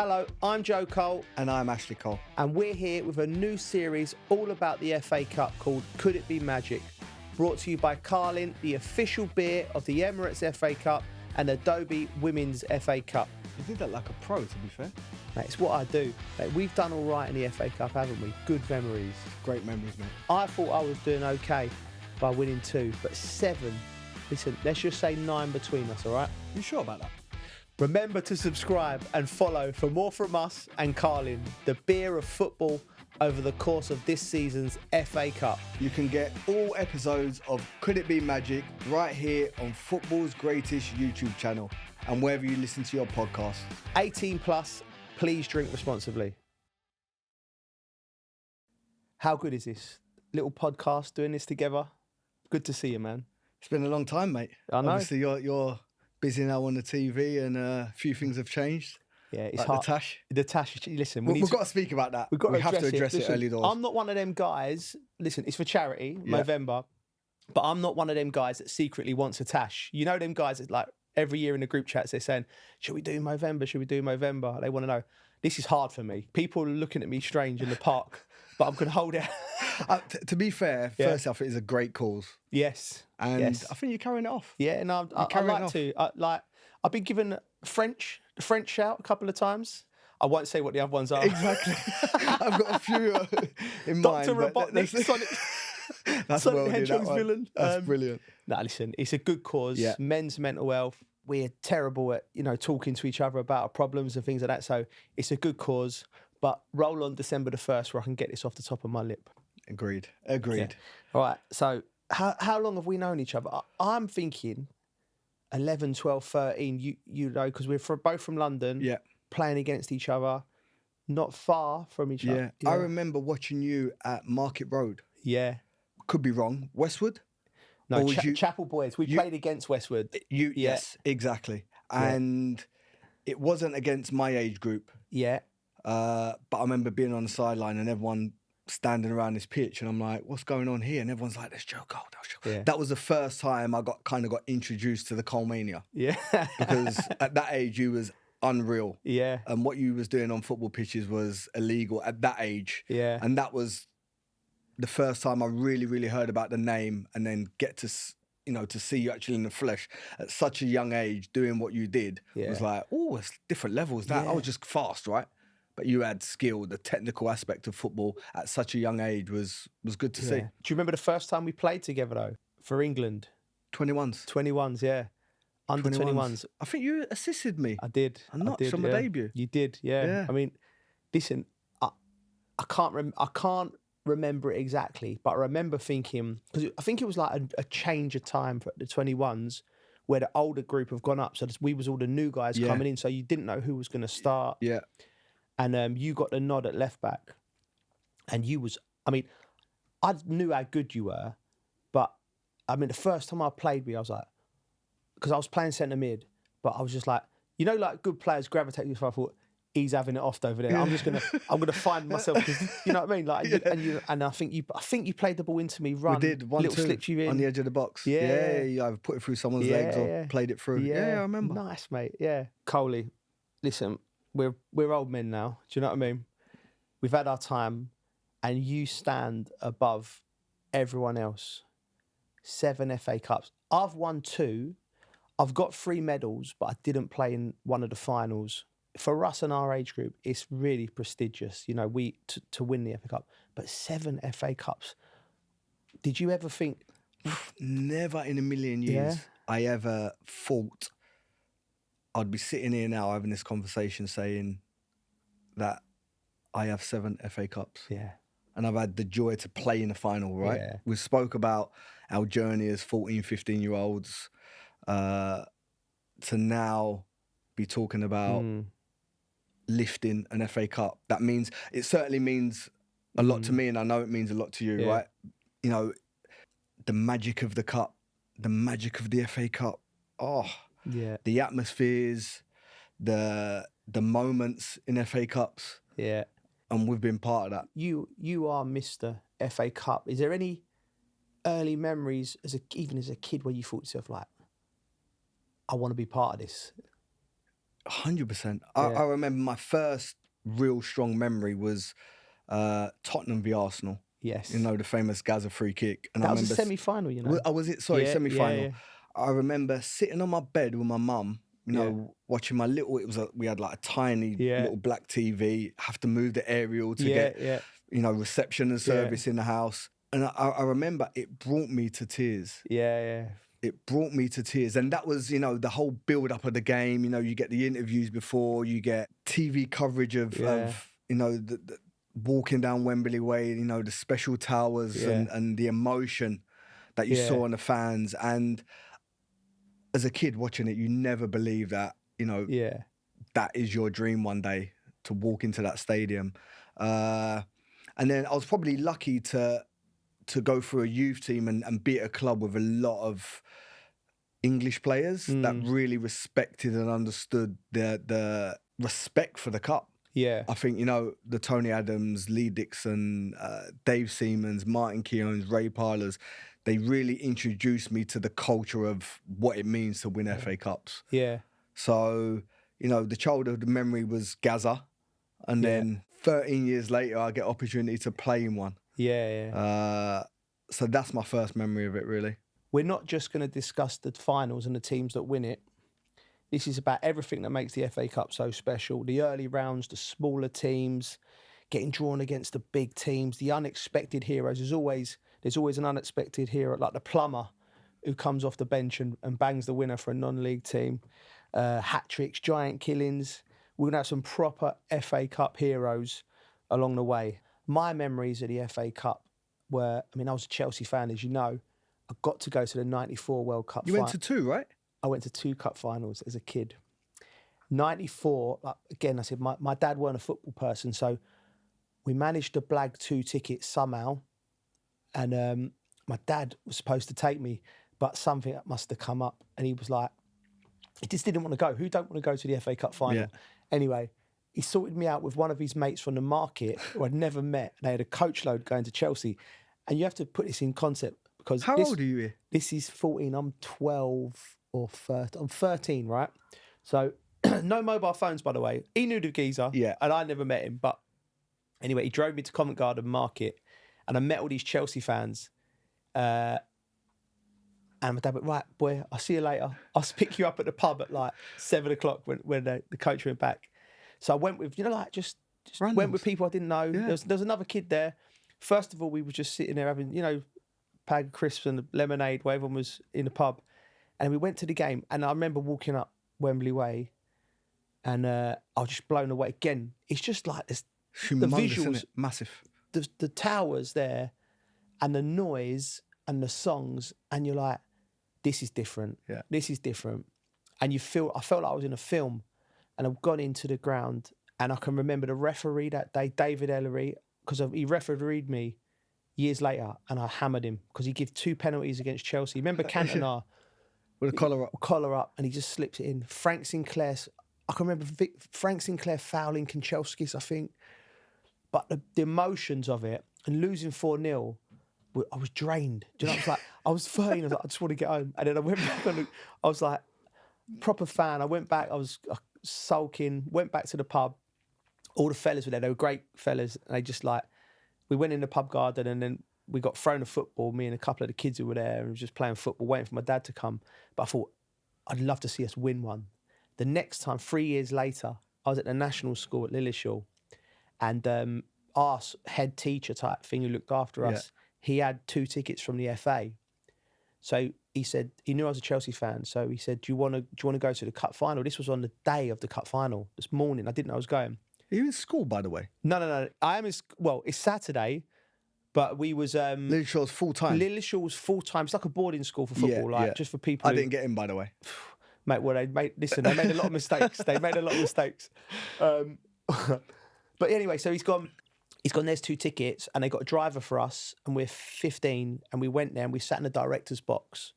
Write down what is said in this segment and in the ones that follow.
Hello, I'm Joe Cole. And I'm Ashley Cole. And we're here with a new series all about the FA Cup called Could It Be Magic? Brought to you by Carlin, the official beer of the Emirates FA Cup and Adobe Women's FA Cup. You did that like a pro, to be fair. Mate, it's what I do. Mate, we've done all right in the FA Cup, haven't we? Good memories. Great memories, mate. I thought I was doing okay by winning 2, but 7. Listen, let's just say 9 between us, all right? You sure about that? Remember to subscribe and follow for more from us and Carlin, the beer of football, over the course of this season's FA Cup. You can get all episodes of Could It Be Magic right here on Football's Greatest YouTube channel and wherever you listen to your podcasts. 18 plus, please drink responsibly. How good is this? Little podcast doing this together. Good to see you, man. It's been a long time, mate. I know. Obviously, you're busy now on the TV and a few things have changed. Yeah, it's like hard. The Tash. The Tash, listen, We've got to speak about that. We have to address it early doors. I'm not one of them guys, listen, it's for charity, Movember, but I'm not one of them guys that secretly wants a Tash. You know them guys that like every year in the group chats they're saying, should we do Movember? Should we do Movember? They want to know. This is hard for me. People are looking at me strange in the park, but I'm going to hold out. To be fair, first off, it is a great cause. Yes. And yes. I think you're carrying it off. Yeah, no, I like to. I've been given the French shout a couple of times. I won't say what the other ones are. Exactly. I've got a few in mind. Dr. Robotnik, That's Sonic well Hedgehog's that villain. That's brilliant. No, listen, it's a good cause. Yeah. Men's mental health. We're terrible at, talking to each other about our problems and things like that. So it's a good cause. But roll on December the 1st where I can get this off the top of my lip. Agreed. Yeah. All right. So how long have we known each other? I'm thinking 11, 12, 13, you know, because we're both from London. Yeah. Playing against each other, not far from each other. Yeah, I remember watching you at Market Road. Yeah. Could be wrong. Westwood? No, Chapel Boys. We played against Westwood. Yes, exactly. And it wasn't against my age group. Yeah. But I remember being on the sideline and everyone standing around this pitch and I'm like, what's going on here? And everyone's like, there's Joe Cole. Yeah. That was the first time I got introduced to the Colemania. Yeah. Because at that age, you was unreal. Yeah. And what you was doing on football pitches was illegal at that age. Yeah. And that was the first time I really, really heard about the name and then get to, to see you actually in the flesh at such a young age doing what you did. It was like, oh, it's different levels. I was just fast, right? But you had skill. The technical aspect of football at such a young age was good to see. Do you remember the first time we played together though? For England? 21s. 21s, yeah. Under 21s. I think you assisted me. I did. I'm not from my debut. You did, yeah. I mean, listen, I can't remember it exactly, but I remember thinking, because I think it was like a change of time for the 21s where the older group have gone up. So we was all the new guys coming in, so you didn't know who was going to start. Yeah. And you got the nod at left back. And I knew how good you were, but the first time I played with you, I was like, because I was playing centre mid, but I was just like, like good players gravitate to you. So I thought, he's having it off over there. I'm gonna find myself, because you know what I mean. Like, and I think you played the ball into me. Run, we did 1-2 slipped you in on the edge of the box. Yeah, you either put it through someone's legs or played it through. Yeah, I remember. Nice, mate. Yeah, Coley. Listen, we're old men now. Do you know what I mean? We've had our time, and you stand above everyone else. 7 FA Cups. I've won 2. I've got 3 medals, but I didn't play in one of the finals. For us and our age group, it's really prestigious, to win the FA Cup. But 7 FA Cups. Did you ever think? Never in a million years I ever thought I'd be sitting here now having this conversation saying that I have 7 FA Cups. Yeah. And I've had the joy to play in the final, right? Yeah. We spoke about our journey as 14, 15-year-olds to now be talking about lifting an FA Cup. It certainly means a lot to me, and I know it means a lot to you, right? The magic of the cup, the magic of the FA Cup. The atmospheres, the moments in FA Cups. Yeah. And we've been part of that. You are Mr. FA Cup. Is there any early memories, even as a kid, where you thought to yourself, like, I want to be part of this? 100%. Yeah. I remember my first real strong memory was Tottenham v Arsenal. Yes. You know, the famous Gaza free kick. And That I was a remember semi-final, you know. Oh, was it? Sorry, Yeah, semi-final. yeah. I remember sitting on my bed with my mum, you know, watching my little. We had like a tiny little black TV. Have to move the aerial to get, you know, reception and service in the house. And I remember it brought me to tears. Yeah. It brought me to tears. And that was, you know, the whole build-up of the game. You know, you get the interviews before, you get TV coverage of you know, the walking down Wembley Way, you know, the special towers and the emotion that you saw in the fans. And as a kid watching it, you never believe that, you know, that is your dream one day, to walk into that stadium. And then I was probably lucky to go through a youth team and be at a club with a lot of English players that really respected and understood the respect for the cup. Yeah. I think, you know, the Tony Adams, Lee Dixon, Dave Seamans, Martin Keowns, Ray Parlors, they really introduced me to the culture of what it means to win FA Cups. Yeah. So, you know, the childhood memory was Gaza. And then 13 years later, I get opportunity to play in one. Yeah. So that's my first memory of it, really. We're not just going to discuss the finals and the teams that win it. This is about everything that makes the FA Cup so special. The early rounds, the smaller teams, getting drawn against the big teams, the unexpected heroes. There's always an unexpected hero, like the plumber who comes off the bench and bangs the winner for a non-league team. Hat-tricks, giant killings. We're going to have some proper FA Cup heroes along the way. My memories of the FA Cup were, I mean, I was a Chelsea fan, as you know. I got to go to the 94 World Cup You went to 2, right? I went to 2 cup finals as a kid. 94, again, I said, my dad weren't a football person, so we managed to blag 2 tickets somehow. And my dad was supposed to take me, but something must have come up. And he was like, he just didn't want to go. Who don't want to go to the FA Cup final? Yeah. Anyway, he sorted me out with one of his mates from the market who I'd never met. They had a coach load going to Chelsea. And you have to put this in concept because... How old are you here? This is 14. I'm 12 or 13. I'm 13, right? So no mobile phones, by the way. He knew the geezer. Yeah. And I never met him. But anyway, he drove me to Covent Garden Market and I met all these Chelsea fans. And my dad went, right, boy, I'll see you later. I'll pick you up at the pub at like 7 o'clock when the coach went back. So I went with, you know, like just went with people I didn't know. Yeah. There was another kid there. First of all, we were just sitting there having, you know, bag of crisps and lemonade while everyone was in the pub. And we went to the game. And I remember walking up Wembley Way and I was just blown away. Again, it's just like this, the visuals. Massive. The towers there and the noise and the songs. And you're like, this is different. Yeah. This is different. And I felt like I was in a film. And I've gone into the ground and I can remember the referee that day, David Ellery, because he refereed me years later and I hammered him because he gave 2 penalties against Chelsea. Remember Cantona? With a collar up and he just slipped it in. Frank Sinclair, I can remember Frank Sinclair fouling Kanchelskis, I think. But the emotions of it and losing 4-0, I was drained. Do you know, I was 13, I was like, I just want to get home. And then I went back I was like, proper fan. I went back, I was sulking, went back to the pub. All the fellas were there, they were great fellas. And they just like, we went in the pub garden and then we got thrown a football, me and a couple of the kids who were there, and we were just playing football, waiting for my dad to come. But I thought, I'd love to see us win one. The next time, 3 years later, I was at the national school at Lillishall, and our head teacher type thing who looked after us, he had 2 tickets from the FA. So he said, he knew I was a Chelsea fan, so he said, do you want to go to the cup final? This was on the day of the cup final, this morning. I didn't know I was going. Are you in school, by the way? No. I am it's Saturday. But we was... Lillishaw's full-time? Lillishaw's full-time. It's like a boarding school for football, just for people I didn't get in, by the way. Mate, well, they made a lot of mistakes. But anyway, so he's gone, there's 2 tickets, and they got a driver for us, and we're 15, and we went there, and we sat in the director's box.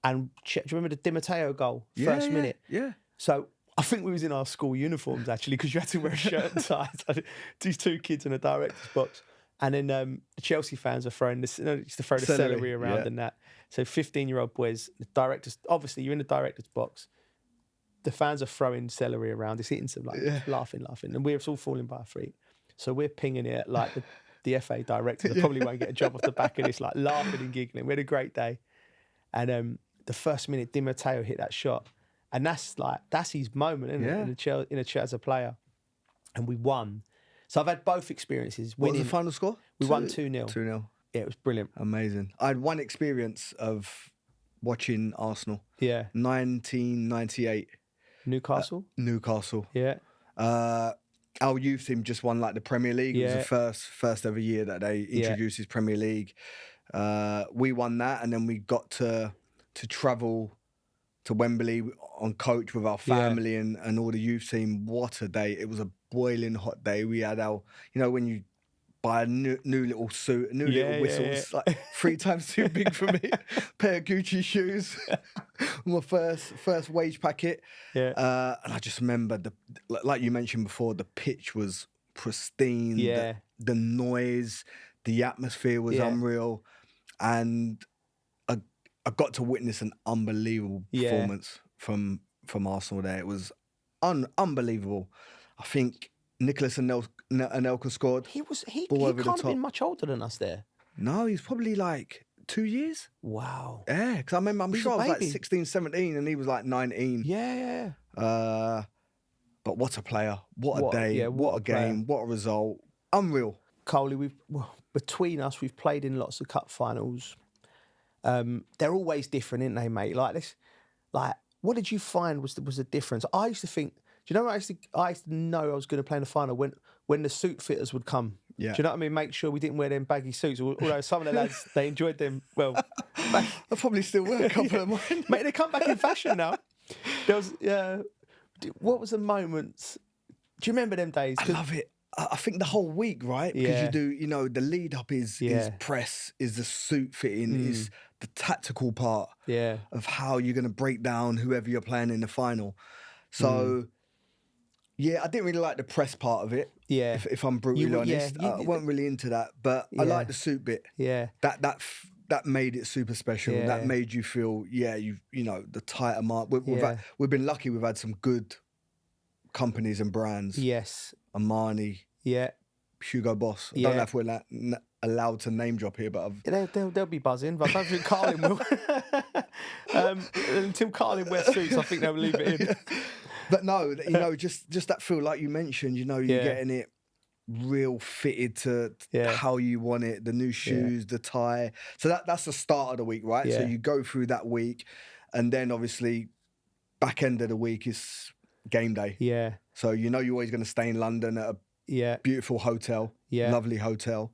And do you remember the Di Matteo goal? First minute? Yeah. So I think we was in our school uniforms, actually, because you had to wear a shirt and tie. These 2 kids in a director's box. And then the Chelsea fans are throwing used to throw the celery around and that. So 15-year-old boys, the directors, obviously you're in the director's box. the fans are throwing celery around. It's hitting some laughing, and we're all falling by our feet. So we're pinging it like the FA directors. I probably won't get a job off the back of this, like laughing and giggling. We had a great day. And the first minute, Di Matteo hit that shot. And that's his moment, isn't it? In a Chelsea as a player. And we won. So I've had both experiences. What was the final score? We won 2-0. 2-0. Yeah, it was brilliant. Amazing. I had one experience of watching Arsenal. Yeah. 1998. Newcastle? Newcastle. Yeah. Our youth team just won like the Premier League. It was the first ever year that they introduced this Premier League. We won that, and then we got to travel to Wembley on coach with our family and all the youth team. What a day. It was a boiling hot day. We had our, when you buy a new little suit, little whistles, like 3 times too big for me, pair of Gucci shoes, my first wage packet. Yeah. And I just remember, like you mentioned before, the pitch was pristine. Yeah. The noise, the atmosphere was unreal. And I got to witness an unbelievable performance from Arsenal there. It was unbelievable. I think Nicholas Anelka scored. He can't have been much older than us there. No, he's probably like 2 years. Wow. Yeah, because I remember, I'm sure I was like 16, 17 and he was like 19. Yeah. But what a player. What a day. What a game. What a result. Unreal. Coley, between us, we've played in lots of cup finals. They're always different, aren't they, mate? Like this, what did you find was the difference? I used to think, do you know what I used to know I was going to play in the final when the suit fitters would come. Yeah. Do you know what I mean? Make sure we didn't wear them baggy suits. Although some of the lads, they enjoyed them. Well, I probably still wear a couple of mine. Mate, they come back in fashion now. There was, what was the moments? Do you remember them days? I love it. I think the whole week, right? Because you do, the lead up is press, is the suit fitting, is the tactical part of how you're going to break down whoever you're playing in the final. So, I didn't really like the press part of it. Yeah. If I'm brutally honest. I wasn't really into that, but I like the suit bit. Yeah. That made it super special. Yeah. That made you feel, the tighter mark. We've been lucky. We've had some good companies and brands. Yes. Armani. Yeah. Hugo Boss. I don't know if we're allowed to name drop here, but they'll be buzzing. But I don't think Carlin will. Until Carlin wears suits, I think they'll leave it in. But no, just that feel like you mentioned. You're getting it real fitted to how you want it. The new shoes, the tie. So that's the start of the week, right? Yeah. So you go through that week, and then obviously back end of the week is game day. Yeah. So you're always going to stay in London at a beautiful hotel, lovely hotel.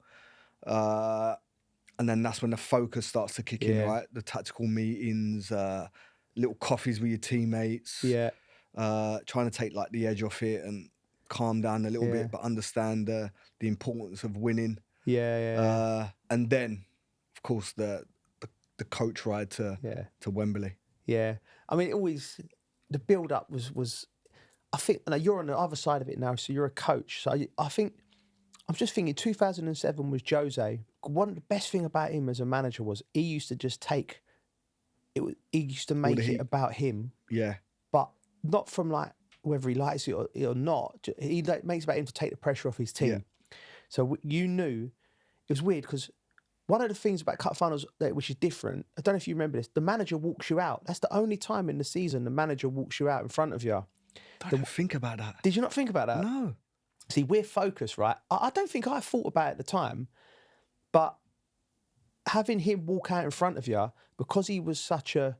And then that's when the focus starts to kick in, right? The tactical meetings, little coffees with your teammates. Yeah. Trying to take like the edge off it and calm down a little bit, but understand the importance of winning. Yeah. And then, of course, the coach ride to Wembley. Yeah. I mean, the build up was. I think you're on the other side of it now, so you're a coach. So I think I'm just thinking 2007 was Jose. One of the best thing about him as a manager was he used to just take it. He used to make it about him. Yeah. But not from like whether he likes it or not. He makes it about him to take the pressure off his team. Yeah. So you knew it was weird because one of the things about cup finals which is different. I don't know if you remember this. The manager walks you out. That's the only time in the season the manager walks you out in front of you. Don't think about that. Did you not think about that? No. See, we're focused, right? I don't think I thought about it at the time, but having him walk out in front of you, because he was such a...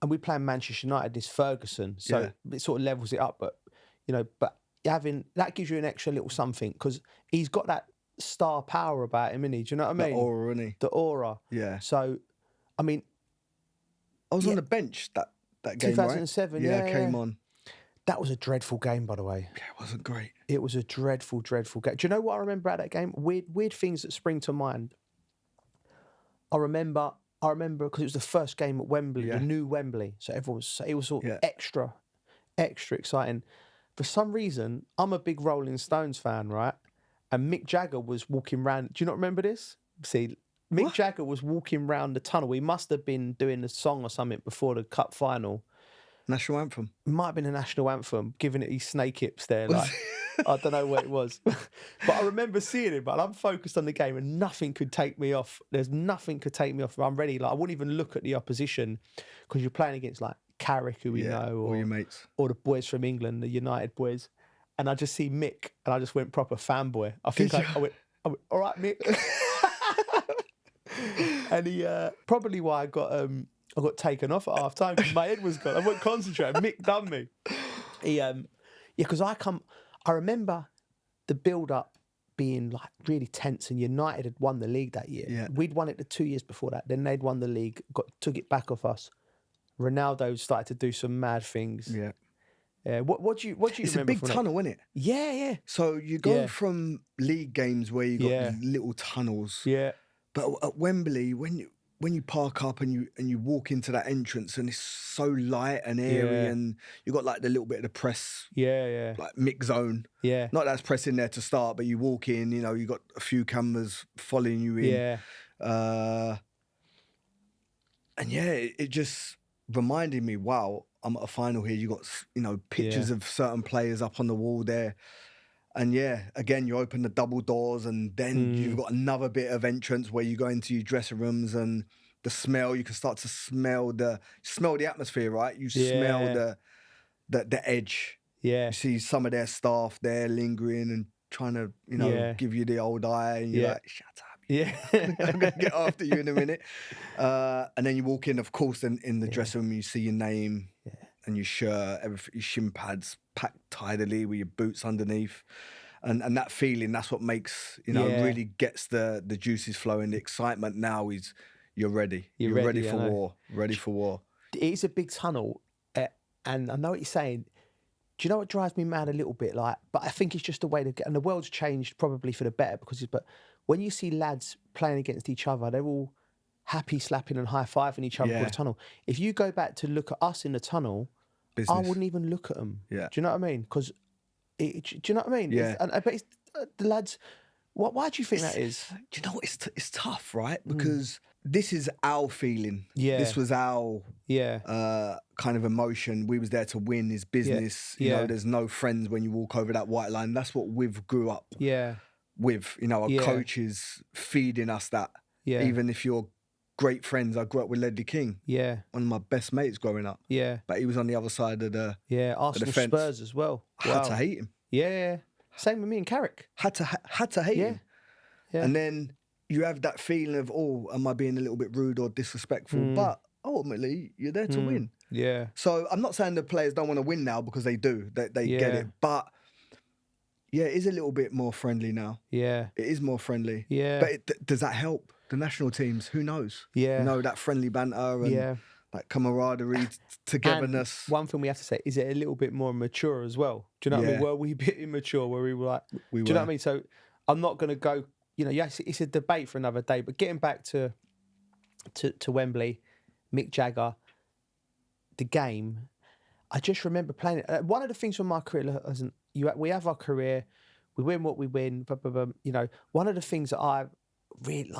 And we play in Manchester United, this Ferguson, so it sort of levels it up, but having... That gives you an extra little something, because he's got that star power about him, innit? Do you know what I mean? The aura, innit? The aura. Yeah. So, I mean... I was on the bench that game, 2007, right? Yeah, came on. That was a dreadful game, by the way. Yeah, it wasn't great. It was a dreadful, dreadful game. Do you know what I remember about that game? Weird things that spring to mind. I remember because it was the first game at Wembley, the new Wembley. So it was sort of extra exciting. For some reason, I'm a big Rolling Stones fan, right? And Mick Jagger was walking around. Do you not remember this? See, Mick Jagger was walking around the tunnel. He must have been doing a song or something before the cup final. National anthem. It might have been a national anthem, giving it these snake hips there. Like, I don't know what it was. But I remember seeing it, but I'm focused on the game and nothing could take me off. There's nothing could take me off. I'm ready. Like, I wouldn't even look at the opposition because you're playing against like Carrick, who we know, all your mates. or the boys from England, the United boys. And I just see Mick and I just went proper fanboy. I think I went, all right, Mick. And he, probably why I got taken off at half time because my head was gone. I wasn't concentrating. Mick done me. He, because I remember the build up being like really tense, and United had won the league that year. Yeah. We'd won it the 2 years before that. Then they'd won the league, took it back off us. Ronaldo started to do some mad things. Yeah. What do you remember? It's a big tunnel, isn't it? Yeah, yeah. So you go from league games where you got these little tunnels. Yeah. But at Wembley, when you park up and you walk into that entrance and it's so light and airy, and you got like the little bit of the press, like mix zone. Yeah. Not that's press in there to start, but you walk in, you know, you got a few cameras following you in. Yeah. And it just reminded me, wow, I'm at a final here. You got, you know, pictures of certain players up on the wall there. And again, you open the double doors and then you've got another bit of entrance where you go into your dressing rooms and the smell, you can start to smell the atmosphere, right? You smell the edge. Yeah. You see some of their staff there lingering and trying to, you know, give you the old eye and you're like, shut up. Yeah. I'm going to get after you in a minute. And then you walk in, of course, in the dressing room, you see your name and your shirt, your shin pads packed tidily with your boots underneath. And that feeling, that's what makes, you know, really gets the juices flowing. The excitement now is you're ready. You're ready for war. Ready for war. It is a big tunnel. And I know what you're saying. Do you know what drives me mad a little bit? Like, but I think it's just the way to get, and the world's changed probably for the better but when you see lads playing against each other, they're all happy slapping and high-fiving each other through the tunnel. If you go back to look at us in the tunnel, I wouldn't even look at them. Yeah. Do you know what I mean? Because, do you know what I mean? Yeah. But it's, the lads, why do you think that is? Do you know what? It's tough, right? Because this is our feeling. Yeah. This was our kind of emotion. We was there to win his business. You know, there's no friends when you walk over that white line. That's what we've grew up with. You know, our coaches feeding us that. Yeah. Even if you're great friends, I grew up with Ledley King. Yeah. One of my best mates growing up. Yeah. But he was on the other side of the Arsenal fence. Spurs as well. I had to hate him. Yeah. Same with me and Carrick. Had to hate him. Yeah. And then you have that feeling of, oh, am I being a little bit rude or disrespectful? But ultimately, you're there to win. Yeah. So I'm not saying the players don't want to win now, because they do. They get it. But it is a little bit more friendly now. Yeah. It is more friendly. Yeah. But does that help the national teams? Who knows? Yeah. You know, that friendly banter and that camaraderie, togetherness. And one thing we have to say, is it a little bit more mature as well? Do you know what I mean? Were we a bit immature where we were like, do you know what I mean? So I'm not going to go, you know, yes, it's a debate for another day, but getting back to Wembley, Mick Jagger, the game, I just remember playing it. One of the things from my career, we have our career, we win what we win, you know, one of the things that I really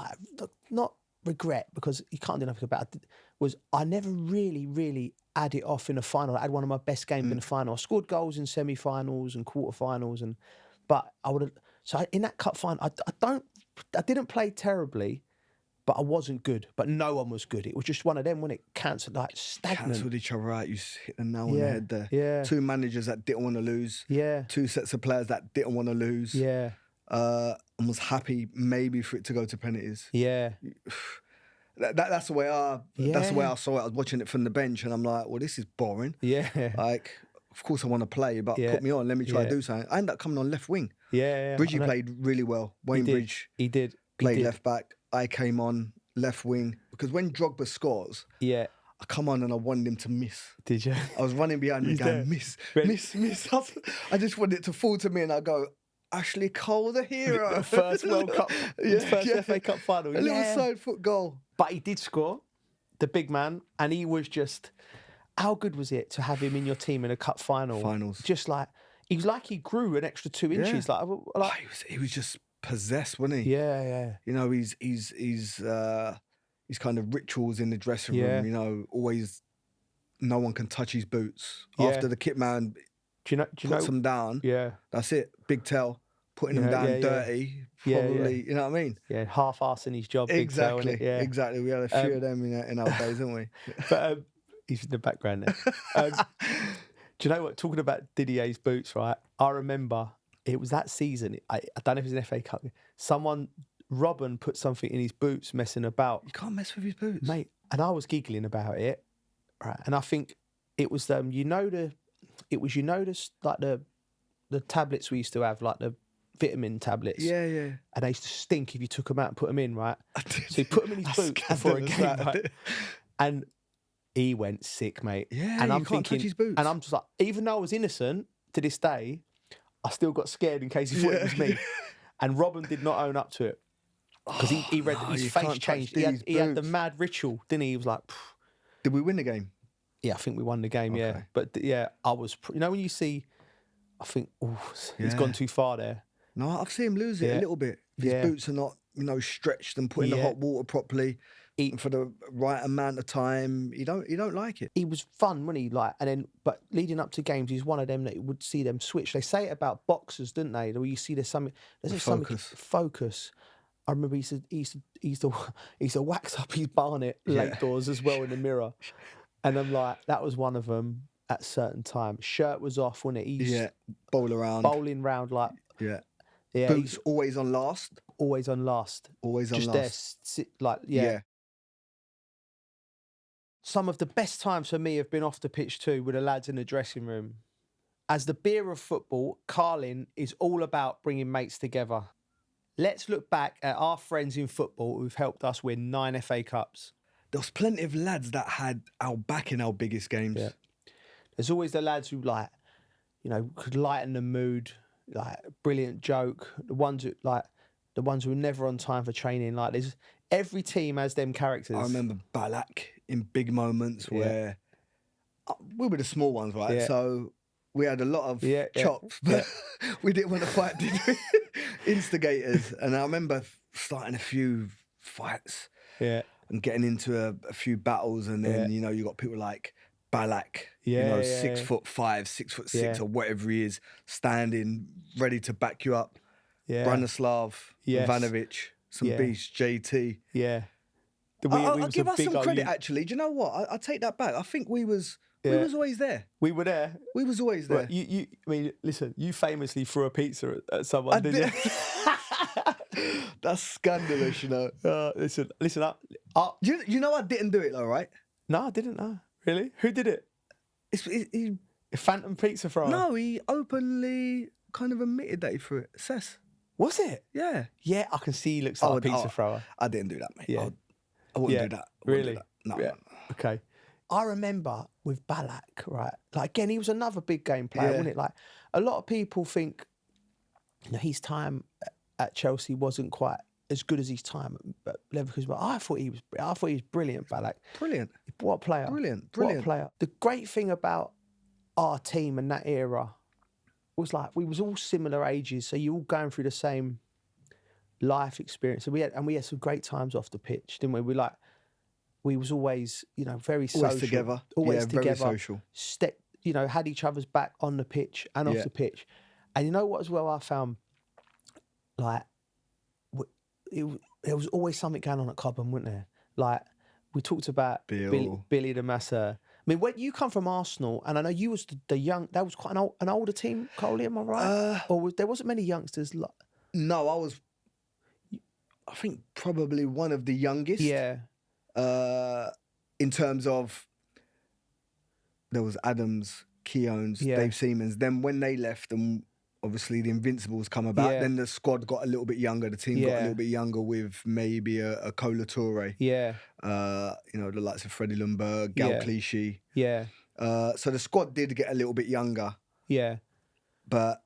not regret, because you can't do nothing about it, was I never really had it off in a final. I had one of my best games in the final. I scored goals in semi-finals and quarter-finals, but I would have. So in that cup final, I didn't play terribly, but I wasn't good. But no one was good. It was just one of them when it cancelled, like stagnant. Cancelled each other out. You hit the nail on the head there. Yeah. Two managers that didn't want to lose. Yeah. Two sets of players that didn't want to lose. Yeah. And was happy maybe for it to go to penalties. Yeah. That's the way that's the way I saw it. I was watching it from the bench and I'm like, well, this is boring. Yeah. Like, of course I want to play, but put me on, let me try to do something. I ended up coming on left wing. Yeah. Bridgie played really well. Wayne Bridge. He did. Played left back. I came on left wing because when Drogba scores, I come on and I wanted him to miss. Did you? I was running behind him going, miss. I just wanted it to fall to me and I go, Ashley Cole, the hero. First World Cup, first FA Cup final. A little side foot goal. But he did score, the big man, and he was just, how good was it to have him in your team in a cup final? Finals. Just like, he was like he grew an extra 2 inches. He was just possessed, wasn't he? Yeah. You know, he's kind of rituals in the dressing room, you know, always no one can touch his boots. Yeah. After the kit man Do you puts them down, Yeah. that's it. Big tail, putting them down dirty, probably, you know what I mean? Yeah, half-assing his job, Exactly, big tail, innit? Yeah. exactly. We had a few of them in our days, didn't we? But he's in the background there. Do you know what? Talking about Didier's boots, right? I remember it was that season. I don't know if it was an FA Cup. Robin put something in his boots, messing about. You can't mess with his boots, mate. And I was giggling about it, right? And I think it was like the tablets we used to have, like the vitamin tablets. Yeah, yeah. And they used to stink if you took them out and put them in, right? So he put them in his boots before a game, right? And he went sick, mate. Yeah, and I'm thinking, touch his boots. And I'm just like, even though I was innocent to this day, I still got scared in case he thought it was me. And Robin did not own up to it. Because he read his face changed. He had the mad ritual, didn't he? He was like, phew. Did we win the game? Yeah, I think we won the game, yeah. But yeah, I was, when you see, I think, he's gone too far there. No, I've seen him lose it a little bit. His boots are not, stretched and put in the hot water properly for the right amount of time. You don't like it. He was fun, wasn't he? But leading up to games, he's one of them that you would see them switch. They say it about boxers, didn't they? Where you see there's something focus. I remember he used to wax up his barnet late doors as well in the mirror. And I'm like, that was one of them at a certain time. Shirt was off when it bowling round like boots always on last. Always on last. Always on last. Some of the best times for me have been off the pitch too, with the lads in the dressing room. As the beer of football, Carling is all about bringing mates together. Let's look back at our friends in football who've helped us win 9 FA Cups. There was plenty of lads that had our back in our biggest games. Yeah. There's always the lads who could lighten the mood, like brilliant joke. The ones who were never on time for training. Every team has them characters. I remember Balak in big moments where we were the small ones, right? Yeah. So we had a lot of chops, but we didn't want to fight, did we? Instigators. And I remember starting a few fights and getting into a few battles. And then, you got people like Balak, 6'5", 6'6", or whatever he is, standing, ready to back you up. Yeah. Branislav, Ivanovic, some beasts, JT. Yeah. I'll give us some credit, actually. Do you know what? I take that back. I think we was always there. We were there. We was always there. Well, listen, you famously threw a pizza at someone, didn't you? That's scandalous, Listen. You know I didn't do it though, right? No, I didn't know. Really? Who did it? He a phantom pizza fryer? No, he openly kind of admitted that he threw it. Sess. Was it? Yeah. Yeah, I can see he looks like a pizza thrower. I didn't do that, mate. Yeah. I wouldn't do that. Really? No. Yeah. Okay. I remember with Balak, right? Again, he was another big game player, wasn't it? A lot of people think his time at Chelsea wasn't quite as good as his time at Leverkusen, but I thought he was brilliant, Balak. Brilliant. What a player. Brilliant. What a player. The great thing about our team and that era was we was all similar ages, so you all going through the same life experience. And we had some great times off the pitch, didn't we? We was always, very social. Always together. Always together. Very social. Had each other's back on the pitch and off the pitch. And you know what as well I found? There was always something going on at Cobham, wasn't there? We talked about Billy the Masseur. I mean, when you come from Arsenal, and I know you was the young, that was quite an older team, Coley, am I right? There wasn't many youngsters? No, I think probably one of the youngest. Yeah. In terms of, there was Adams, Keowns, Dave Seamans. Then when they left and obviously the Invincibles come about, then the squad got a little bit younger. The team got a little bit younger with maybe a Cola Toure. Yeah. The likes of Freddie Lundberg, Gal Clichy. Yeah. So the squad did get a little bit younger. Yeah. But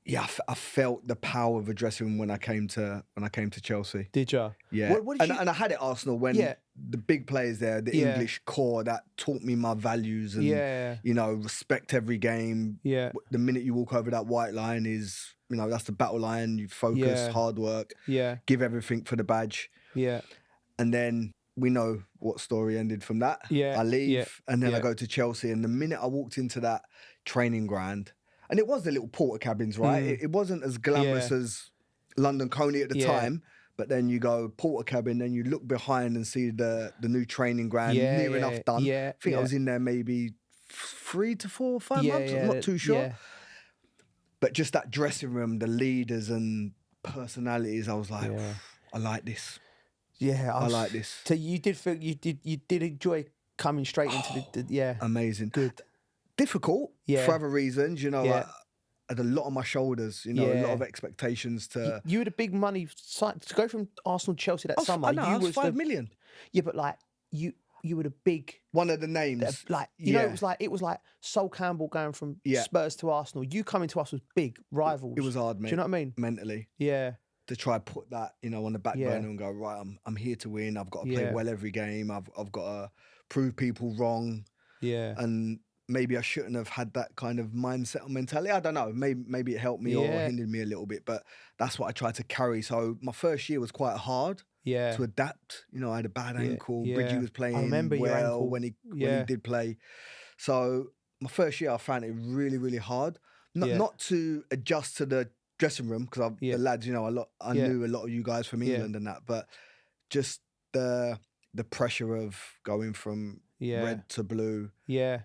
I felt the power of a dressing room when I came to Chelsea. Did you? Yeah. And I had it at Arsenal when the big players there, the English core that taught me my values and respect every game. Yeah. The minute you walk over that white line is, that's the battle line. You focus, hard work, give everything for the badge. Yeah. And then we know what story ended from that. Yeah, I leave and then I yeah. go to Chelsea, and the minute I walked into that training ground, and it was the little porter cabins, right? It wasn't as glamorous as London Coney at the time, but then you go porter cabin, then you look behind and see the new training ground near enough done. I think I was in there maybe 3 to 4 or 5 months, I'm not too sure. Yeah. But just that dressing room, the leaders and personalities, I was like, I like this. Yeah, I like this. So you did feel you did enjoy coming straight into the amazing. Good. Difficult for other reasons, you know. I had a lot on my shoulders, you know, a lot of expectations to. You had a big money to go from Arsenal to Chelsea that summer. I was 5 million. Yeah, but like you were the big one of the names. Like you know, it was like Sol Campbell going from Spurs to Arsenal. You coming to us was big rivals. It was hard, mate. Do you know what I mean? Mentally. Yeah. To try and put that, you know, on the back burner and go, right, I'm here to win. I've got to play well every game. I've got to prove people wrong. Yeah. And maybe I shouldn't have had that kind of mindset or mentality. I don't know. Maybe it helped me or hindered me a little bit, but that's what I tried to carry. So my first year was quite hard to adapt. You know, I had a bad ankle. Bridgie was playing well when he did play. So my first year, I found it really, really hard. Not to adjust to the dressing room, because the lads, you know, I knew a lot of you guys from England and that, but just the pressure of going from red to blue. Yeah.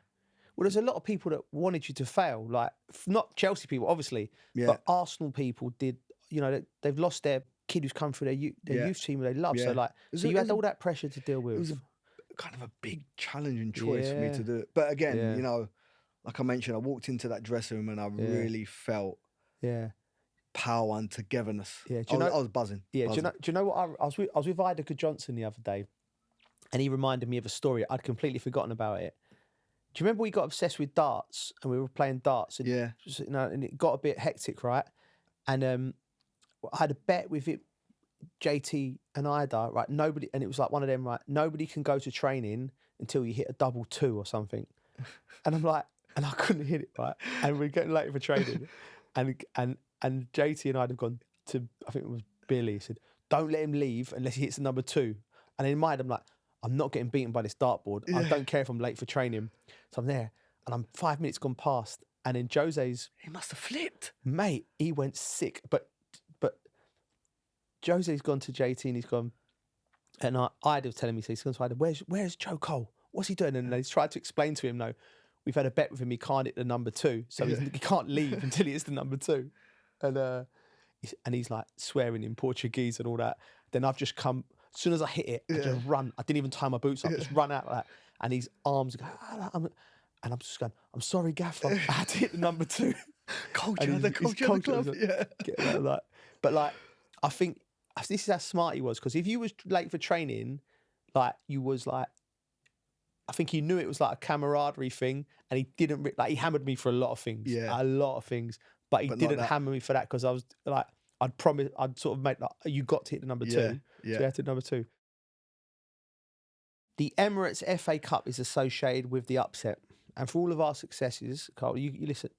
Well, there's a lot of people that wanted you to fail, like not Chelsea people, obviously, but Arsenal people did. You know, they've lost their kid who's come through their youth team they love. So you had all that pressure to deal with. It was kind of a big challenging choice for me to do it. But again, you know, like I mentioned, I walked into that dressing room and I really felt power and togetherness. Yeah, I was buzzing. Yeah, buzzing. Do you know what? I was with Idaker Johnson the other day, and he reminded me of a story. I'd completely forgotten about it. Do you remember we got obsessed with darts and we were playing darts? And, you know, and it got a bit hectic, right? And I had a bet with it, JT and Ida, right? Nobody, and it was like one of them, right? Nobody can go to training until you hit a 2-2 or something. And I'm like, and I couldn't hit it, right? And we're getting late for training, and JT and I had gone to, I think it was Billy, he said, don't let him leave unless he hits the 2. And in my head, I'm like, I'm not getting beaten by this dartboard. I don't care if I'm late for training. So I'm there, and I'm 5 minutes gone past, and then Jose's... He must have flipped. Mate, he went sick. But Jose's gone to JT, and he's gone... And Ida was telling me, so he's gone to Ida, where's Joe Cole? What's he doing? And he's tried to explain to him, no, we've had a bet with him, he can't hit the 2, so he can't leave until he hits the 2. And he's like swearing in Portuguese and all that. Then I've just come... As soon as I hit it, I just run. I didn't even tie my boots up. Just run out like that. And his arms go, and I'm just going, I'm sorry, Gaff. I had to hit the 2. Culture of the club. Yeah. But like, I think this is how smart he was. Because if you was late for training, like you was like, I think he knew it was like a camaraderie thing, and he didn't he hammered me for a lot of things. Yeah, a lot of things. But he didn't hammer me for that, because I was like, I'd sort of make like, you got to hit the 2. So you had to hit 2. The Emirates FA Cup is associated with the upset. And for all of our successes, Carl, you listen,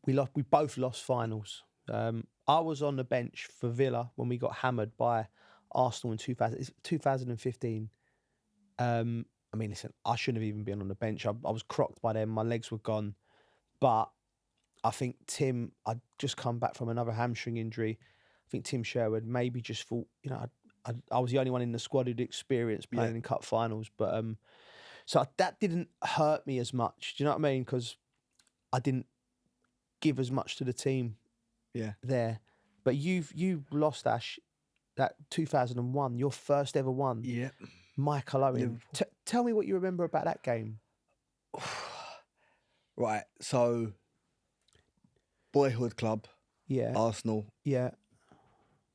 we both lost finals. I was on the bench for Villa when we got hammered by Arsenal in 2015. I mean, listen, I shouldn't have even been on the bench. I was crocked by them. My legs were gone. But I think Tim, I'd just come back from another hamstring injury. I think Tim Sherwood maybe just thought, you know, I was the only one in the squad who'd experienced playing in cup finals. But so that didn't hurt me as much. Do you know what I mean? Because I didn't give as much to the team there. But you lost that 2001, your first ever one. Yeah. Michael Owen. Tell me what you remember about that game. Right, so boyhood club, Arsenal,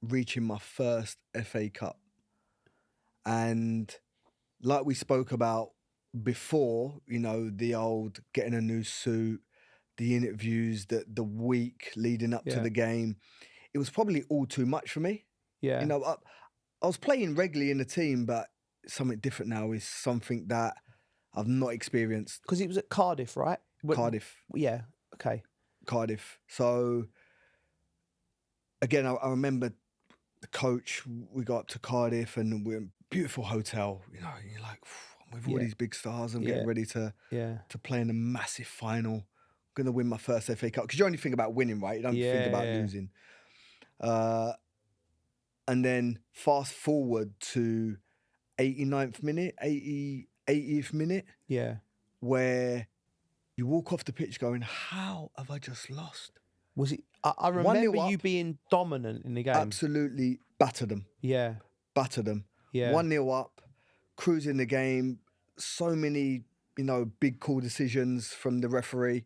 reaching my first FA Cup, and like we spoke about before, you know, the old getting a new suit, the interviews, the week leading up to the game, it was probably all too much for me. Yeah, you know, I was playing regularly in the team, but something different now is something that I've not experienced. Because it was at Cardiff, right? Cardiff. Yeah, okay. Cardiff. So, again, I remember the coach, we got up to Cardiff and we're beautiful hotel, you know, and you're like, I'm with all Yeah. these big stars. I'm Yeah. getting ready to Yeah. play in a massive final. I'm going to win my first FA Cup. Because you only think about winning, right? You don't think about Yeah. losing. And then fast forward to 89th minute, 80th minute, Yeah. where you walk off the pitch going, how have I just lost? Was it? I 1-0 remember you up. being dominant in the game. Absolutely battered them. Yeah. Battered them. Yeah. 1-0 up, cruising the game. So many, you know, big call decisions from the referee.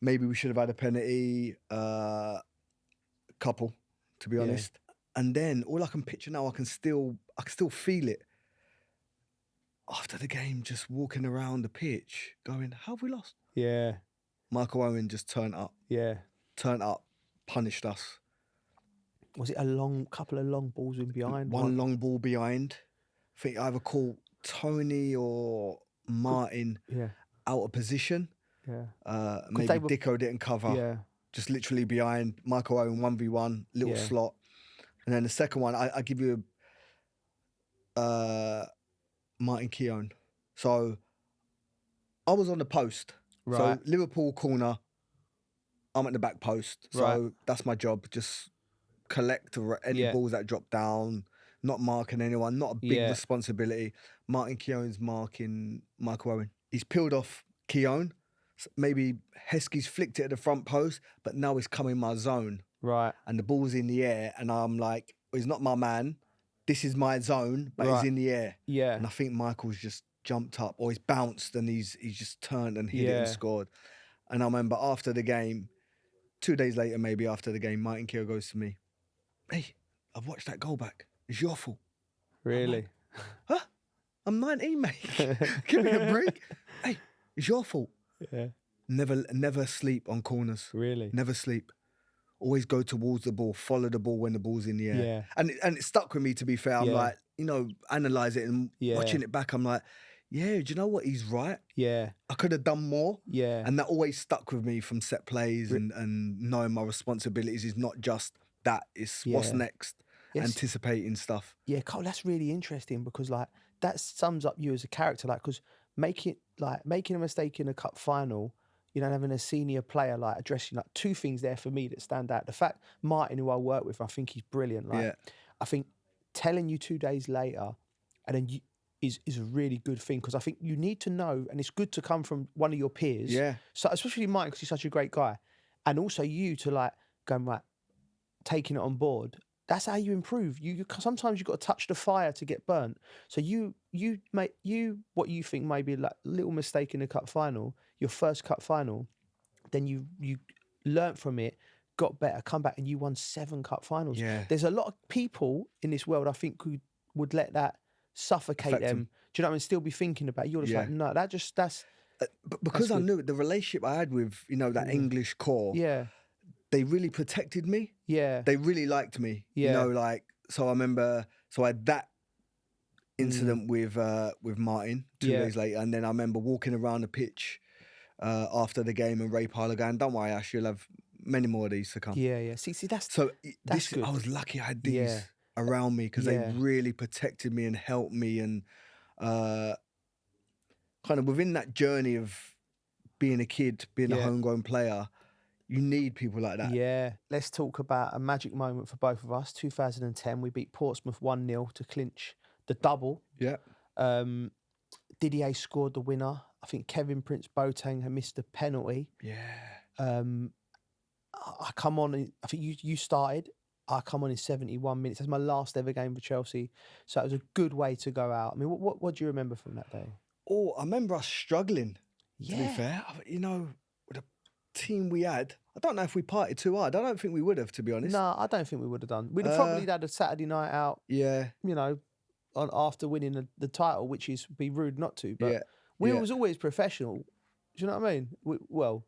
Maybe we should have had a penalty. Couple, to be honest. And then all I can picture now, I can still feel it. After the game, just walking around the pitch, going, how have we lost? Yeah. Michael Owen just turned up, punished us. Was it a couple of long balls in behind? One long ball behind. I think I either called Tony or Martin out of position. Yeah. Maybe Dicko didn't cover. Yeah. Just literally behind. Michael Owen 1v1, little slot. And then the second one, I give you Martin Keown. So I was on the post. Right. So Liverpool corner, I'm at the back post. So that's my job. Just collect any balls that drop down, not marking anyone, not a big responsibility. Martin Keown's marking Michael Owen. He's peeled off Keown. Maybe Heskey's flicked it at the front post, but now it's coming my zone. Right. And the ball's in the air, and I'm like, well, he's not my man. This is my zone, but he's in the air. Yeah. And I think Michael's just jumped up, or he's bounced, and he's just turned and hit it and scored. And I remember after the game, 2 days later, maybe after the game, Martin Keown goes to me, hey, I've watched that goal back. It's your fault. Really? Huh? I'm 19, mate. Give me a break. Hey, it's your fault. Yeah. Never sleep on corners. Really? Never sleep. Always go towards the ball, follow the ball when the ball's in the air. Yeah. And it stuck with me, to be fair. I'm like, you know, analyse it and watching it back, I'm like, yeah, do you know what? He's right. Yeah. I could have done more. Yeah. And that always stuck with me from set plays and knowing my responsibilities is not just that, it's what's next, anticipating stuff. Yeah, Cole, that's really interesting because like that sums up you as a character, like because making a mistake in a cup final, you know, having a senior player like addressing like two things there for me that stand out. The fact Martin, who I work with, I think he's brilliant. Like I think telling you 2 days later and then is a really good thing because I think you need to know, and it's good to come from one of your peers. Yeah. So especially Martin, because he's such a great guy, and also you to like going right, taking it on board. That's how you improve. You sometimes you've got to touch the fire to get burnt. So you make what you think may be like a little mistake in the cup final, your first cup final, then you learnt from it, got better, come back, and you won 7 cup finals. Yeah. There's a lot of people in this world I think who would let that suffocate them. Do you know what I mean? Still be thinking about it. You're just like, no, that's. But because I knew the relationship I had with, you know, that English core. Yeah. They really protected me. Yeah. They really liked me. Yeah. You know, like, so I remember, so I had that incident with Martin 2 days later. And then I remember walking around the pitch after the game and Ray Parlour going, don't worry, Ash, you'll have many more of these to come. Yeah, yeah. See, that's good. I was lucky I had these around me because they really protected me and helped me. And kind of within that journey of being a kid, being a homegrown player, you need people like that. Yeah. Let's talk about a magic moment for both of us. 2010, we beat Portsmouth 1-0 to clinch the double. Yeah. Didier scored the winner. I think Kevin Prince Boateng had missed a penalty. Yeah. I come on, I think you started. I come on in 71 minutes. That's my last ever game for Chelsea. So it was a good way to go out. I mean, what do you remember from that day? Oh, I remember us struggling, to be fair. You know, with the team we had, I don't know if we partied too hard. I don't think we would have, to be honest. No, I don't think we would have done. We'd have probably had a Saturday night out. Yeah. You know, after winning the title, which is be rude not to. But we was always professional. Do you know what I mean? We was.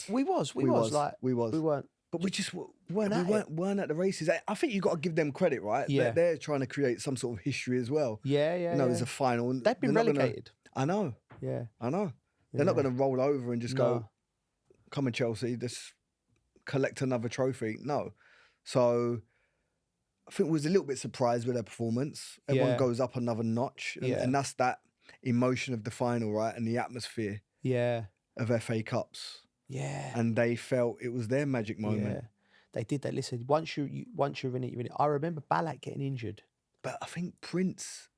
We weren't. But we just weren't at the races. I think you've got to give them credit, right? Yeah. They're trying to create some sort of history as well. Yeah, yeah. You know, there's a final. They've been relegated. I know. Yeah. I know. They're not going to roll over and just go, come on, Chelsea, just collect another trophy. No. So I think we was a little bit surprised with their performance. Everyone Yeah. goes up another notch. And, Yeah. and that's that emotion of the final, right? And the atmosphere Yeah. of FA Cups. Yeah. And they felt it was their magic moment. Yeah. They did that. Listen, once you're in it, you're in it. I remember Ballack getting injured. But I think Prince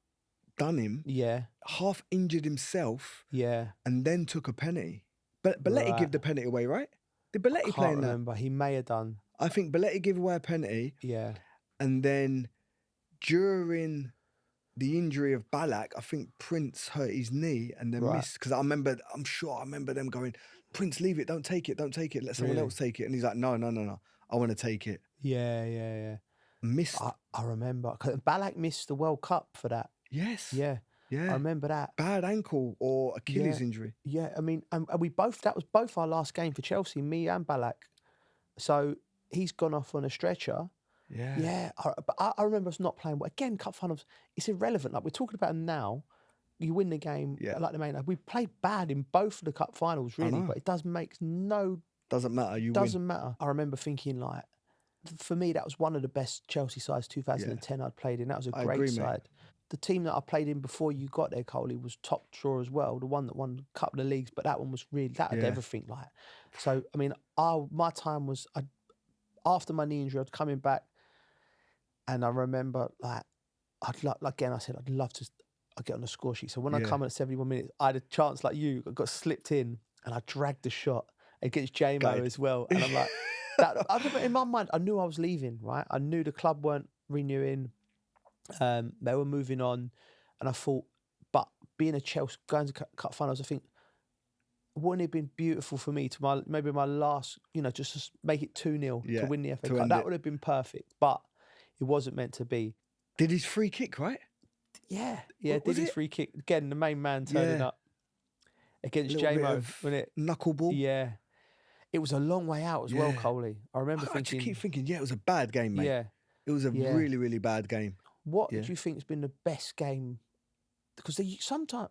done him, Yeah. half injured himself, Yeah. and then took a penalty. But Belletti Right. gave the penalty away, right? Did Belletti play Can't in that? remember. He may have done. I think Belletti gave away a penalty, Yeah. and then during the injury of Ballack, I think Prince hurt his knee and then Right. missed. Because I'm sure I remember them going, Prince, leave it, don't take it, let someone Really? else take it. And he's like, no, I want to take it. Yeah. Missed. I remember. 'Cause Ballack missed the World Cup for that. Yes. Yeah. Yeah. I remember that. Bad ankle or Achilles injury. Yeah, I mean, and we both, that was both our last game for Chelsea, me and Ballack. So he's gone off on a stretcher. Yeah. Yeah, but I remember us not playing. But again, cup finals, it's irrelevant. Like, we're talking about them now. You win the game, like the main. We played bad in both of the cup finals, really, know. but it doesn't matter. You doesn't win. matter. I remember thinking, like, for me, that was one of the best Chelsea sides 2010 I'd played in. That was a great agree, side. mate. The team that I played in before you got there, Coley, was top draw as well. The one that won a couple of leagues, but that one was really, that had everything, like. So, I mean, my time was, after my knee injury, I was coming back, and I remember, like, I'd love to get on the score sheet. So when I come in at 71 minutes, I had a chance like you, I got slipped in, and I dragged the shot against JMO as well. And I'm like, in my mind, I knew I was leaving, right? I knew the club weren't renewing. They were moving on, and I thought, but being a Chelsea, going to cup finals, I think, wouldn't it have been beautiful for me to maybe my last, just to make it 2-0 to win the FA Cup? That would have been perfect, but it wasn't meant to be. Did his free kick, right? Yeah, did his free kick again? The main man turning up against JMO, wasn't it? Knuckleball. Yeah, it was a long way out as well, Coley. I remember I just keep thinking, it was a bad game, mate. Yeah, it was a really, really bad game. What do you think has been the best game? Because sometimes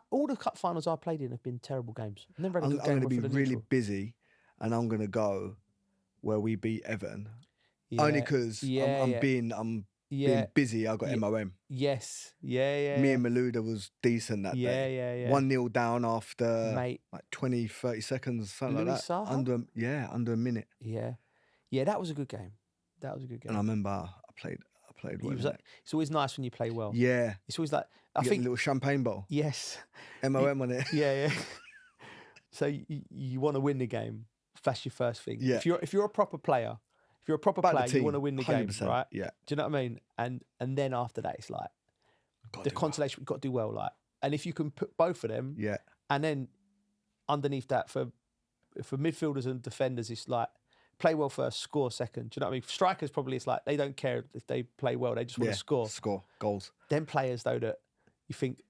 all the cup finals I played in have been terrible games. I've never had a good game. I'm going to be really busy, and I'm going to go where we beat Everton. Only because I'm being busy. I got MOM. Yes, yeah. Me and Malouda was decent that day. Yeah. 1-0 down after like 20, 30 seconds, something like that. Saha? Under a minute. Yeah, that was a good game. And I remember I played well. It's always nice when you play well. Yeah. It's always like, I think a little champagne bowl. Yes. MOM on it. Yeah. So you want to win the game. That's your first thing. Yeah. If you're a proper player, you want to win the game, right? Yeah. Do you know what I mean? And then after that, it's like the consolation. We've got to do well, like. And if you can put both of them, and then underneath that for midfielders and defenders, it's like, play well first, score second. Do you know what I mean? Strikers, probably, it's like they don't care if they play well, they just want to score. Score goals. Them players, though, that you think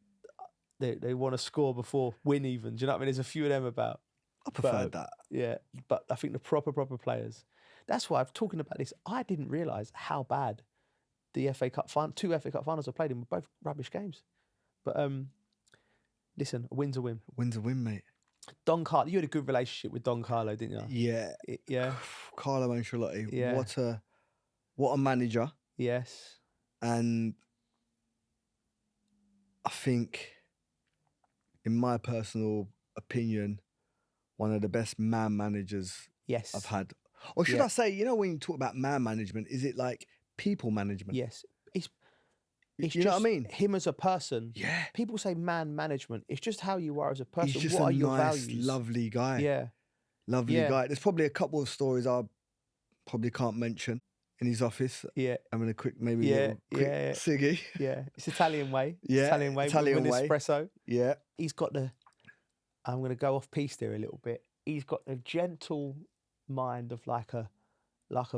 they want to score before win even. Do you know what I mean? There's a few of them about. I preferred that. Yeah, but I think the proper players. That's why I'm talking about this. I didn't realise how bad the FA Cup two FA Cup finals I played in were both rubbish games. But listen, a win's a win. Win's a win, mate. Don Carlo, you had a good relationship with Don Carlo, didn't you? Yeah. Carlo Ancelotti. Yeah. What a manager. Yes. And I think, in my personal opinion, one of the best man managers I've had. Or should I say, when you talk about man management, is it like people management? Yes. It's you know what I mean? Him as a person. Yeah. People say man management. It's just how you are as a person. He's just what a are your nice, values? lovely guy. Yeah. Lovely guy. There's probably a couple of stories I probably can't mention in his office. Yeah. Having a quick ciggy. Yeah. It's Italian way. Yeah. Italian way. Italian with way. Espresso. Yeah. He's got I'm going to go off piece there a little bit. He's got the gentle mind of like a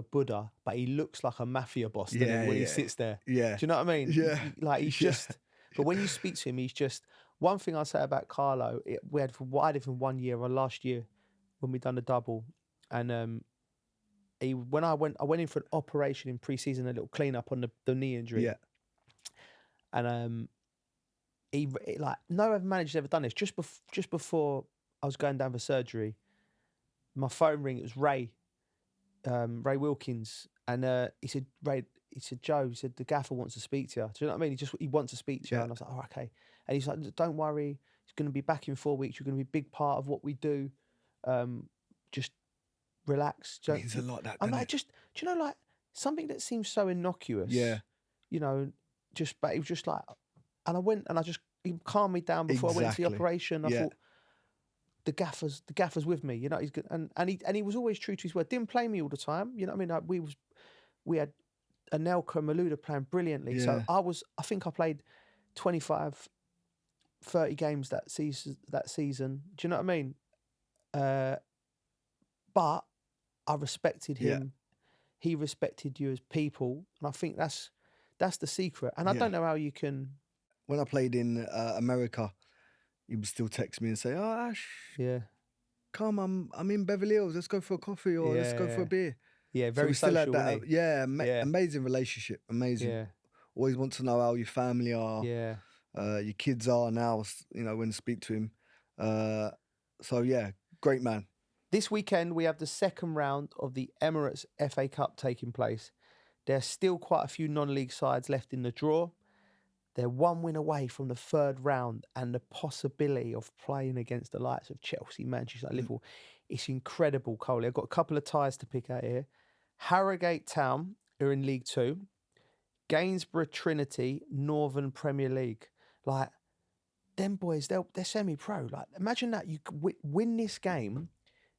Buddha, but he looks like a mafia boss when he sits there. Yeah. Do you know what I mean? Yeah. Like he's just, but when you speak to him, he's just, one thing I'll say about Carlo, I had from 1 year or last year when we done the double, and when I went in for an operation in pre-season, a little clean up on the knee injury. Yeah. And no other manager's ever done this. Just before I was going down for surgery, my phone rang. It was Ray Wilkins, and he said, "Ray, he said, Joe, he said, the gaffer wants to speak to you. Do you know what I mean? He wants to speak to you. Yeah. And I was like, oh, okay. And he's like, don't worry. He's going to be back in 4 weeks. You're going to be a big part of what we do. Just relax. It means a lot, that, I'm doesn't like, it? do you know, like something that seems so innocuous? Yeah. You know, but it was just like, and I went and he calmed me down before I went to the operation. I thought, the gaffer's with me. You know, he's good. And he was always true to his word. Didn't play me all the time. You know what I mean? Like we had Anelka and Malouda playing brilliantly. Yeah. So I think I played 25, 30 games that season. Do you know what I mean? But I respected him. Yeah. He respected you as people. And I think that's the secret. And I don't know how you can. When I played in America, he would still text me and say, "Oh, Ash, come, I'm in Beverly Hills. Let's go for a coffee or let's go for a beer." Yeah, very so we social, still had that. Amazing relationship. Amazing. Yeah. Always want to know how your family are. Yeah. Your kids are now. You know, when I speak to him. So yeah, great man. This weekend we have the second round of the Emirates FA Cup taking place. There's still quite a few non-league sides left in the draw. They're one win away from the third round and the possibility of playing against the likes of Chelsea, Manchester, Liverpool. It's incredible, Coley. I've got a couple of ties to pick out here. Harrogate Town are in League Two. Gainsborough Trinity, Northern Premier League. Like, them boys, they're semi-pro. Like, imagine that you could win this game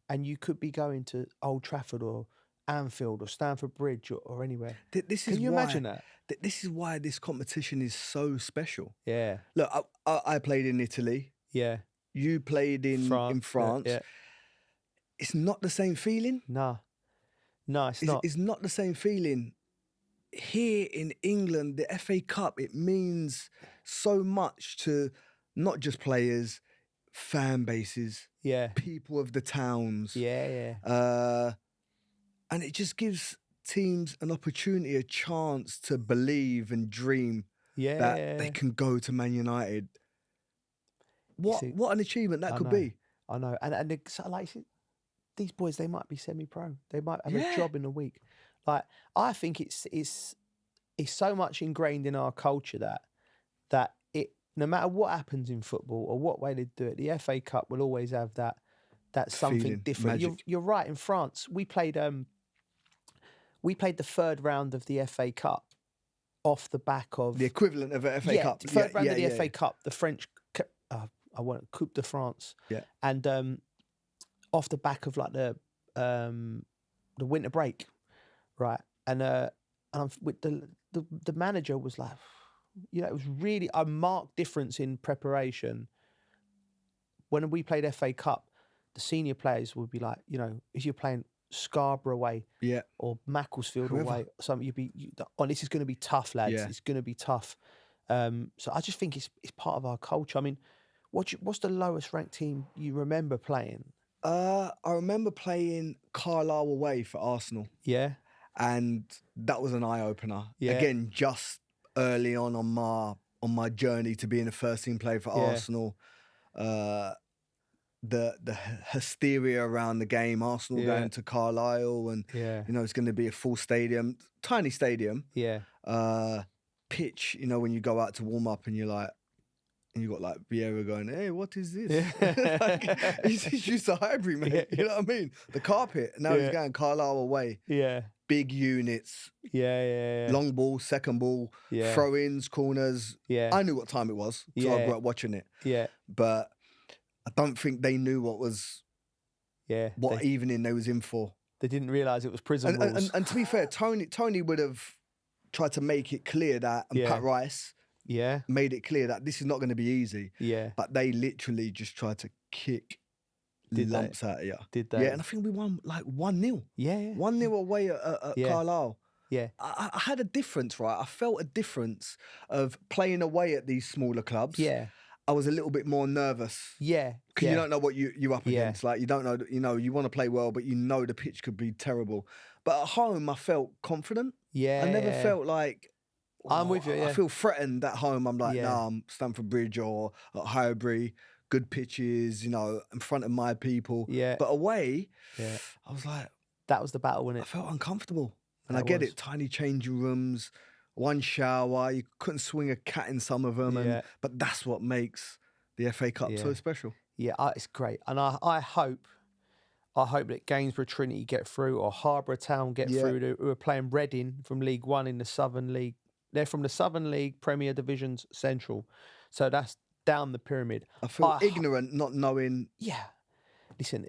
and you could be going to Old Trafford or Anfield or Stamford Bridge or anywhere. Can you imagine that? This is why this competition is so special. Yeah. Look, I played in Italy. Yeah. You played in France. Yeah. It's not the same feeling. No, it's not. It's not the same feeling. Here in England, the FA Cup, it means so much to not just players, fan bases, people of the towns. Yeah. And it just gives teams an opportunity, a chance to believe and dream that they can go to Man United. What an achievement that could be. I know. And like, these boys, they might be semi-pro. They might have a job in a week. Like, I think it's so much ingrained in our culture that it, no matter what happens in football or what way they do it, the FA Cup will always have that something feeling, different. You're right. In France, we played the third round of the FA Cup off the back of the equivalent of a FA Cup. Third round of the FA Cup, the French, I want Coupe de France. Yeah, and off the back of like the winter break, right? And I'm with the manager was like, you know, it was really a marked difference in preparation. When we played FA Cup, the senior players would be like, you know, if you're playing Scarborough away, or Macclesfield away, something this is going to be tough, lads. Yeah. It's going to be tough. So I just think it's part of our culture. I mean, what's the lowest ranked team you remember playing? I remember playing Carlisle away for Arsenal. Yeah, and that was an eye opener. Yeah. Again, just early on my journey to being a first team player for Arsenal. The hysteria around the game, Arsenal going to Carlisle, and you know it's going to be a full stadium, tiny stadium. Yeah. Pitch, you know, when you go out to warm up and you're like, and you got like Vieira going, "Hey, what is this?" Like, he's used to Highbury, mate. You know what I mean? The carpet. Now he's going Carlisle away. Yeah. Big units. Yeah. Long ball, second ball, throw-ins, corners. Yeah. I knew what time it was, so I grew up watching it. Yeah. But I don't think they knew what evening they was in for. They didn't realise it was prison rules. And to be fair, Tony would have tried to make it clear that, and Pat Rice made it clear that this is not going to be easy. Yeah. But they literally just tried to kick lumps out of you. Did they? Yeah, and I think we won like 1-0. Yeah. 1-0 away at Carlisle. Yeah. I had a difference, right? I felt a difference of playing away at these smaller clubs. Yeah. I was a little bit more nervous. Yeah. Because you don't know what you're up against. Like, you don't know, you want to play well, but you know the pitch could be terrible. But at home, I felt confident. Yeah. I never felt like, I'm with you, I feel threatened at home. I'm like, nah, I'm Stamford Bridge or at Highbury, good pitches, you know, in front of my people. Yeah. But away, I was like... That was the battle, wasn't it? I felt uncomfortable. And I get it, tiny changing rooms, one shower, you couldn't swing a cat in some of them, but that's what makes the FA Cup so special. Yeah, it's great. And I hope that Gainsborough Trinity get through, or Harbour Town get through, who are playing Reading from League One in the Southern League. They're from the Southern League, Premier Divisions Central. So that's down the pyramid. I feel ignorant not knowing. Yeah. Listen,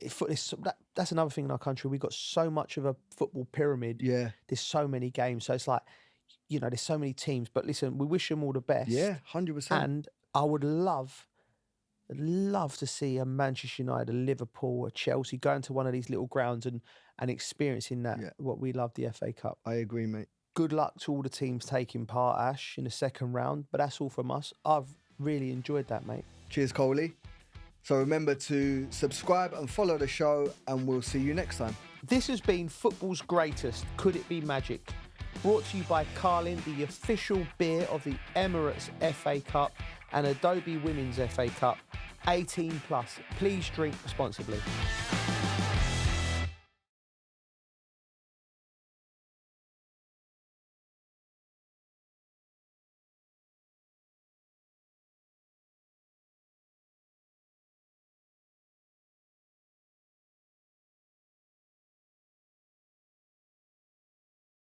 that's another thing in our country. We've got so much of a football pyramid. Yeah. There's so many games. So it's like, there's so many teams. But listen, we wish them all the best. Yeah, 100%. And I would love to see a Manchester United, a Liverpool, a Chelsea going to one of these little grounds and experiencing that, what we love, the FA Cup. I agree, mate. Good luck to all the teams taking part, Ash, in the second round. But that's all from us. I've really enjoyed that, mate. Cheers, Coley. So remember to subscribe and follow the show, and we'll see you next time. This has been Football's Greatest, Could It Be Magic? Brought to you by Carlin, the official beer of the Emirates FA Cup and Adobe Women's FA Cup. 18 plus. Please drink responsibly.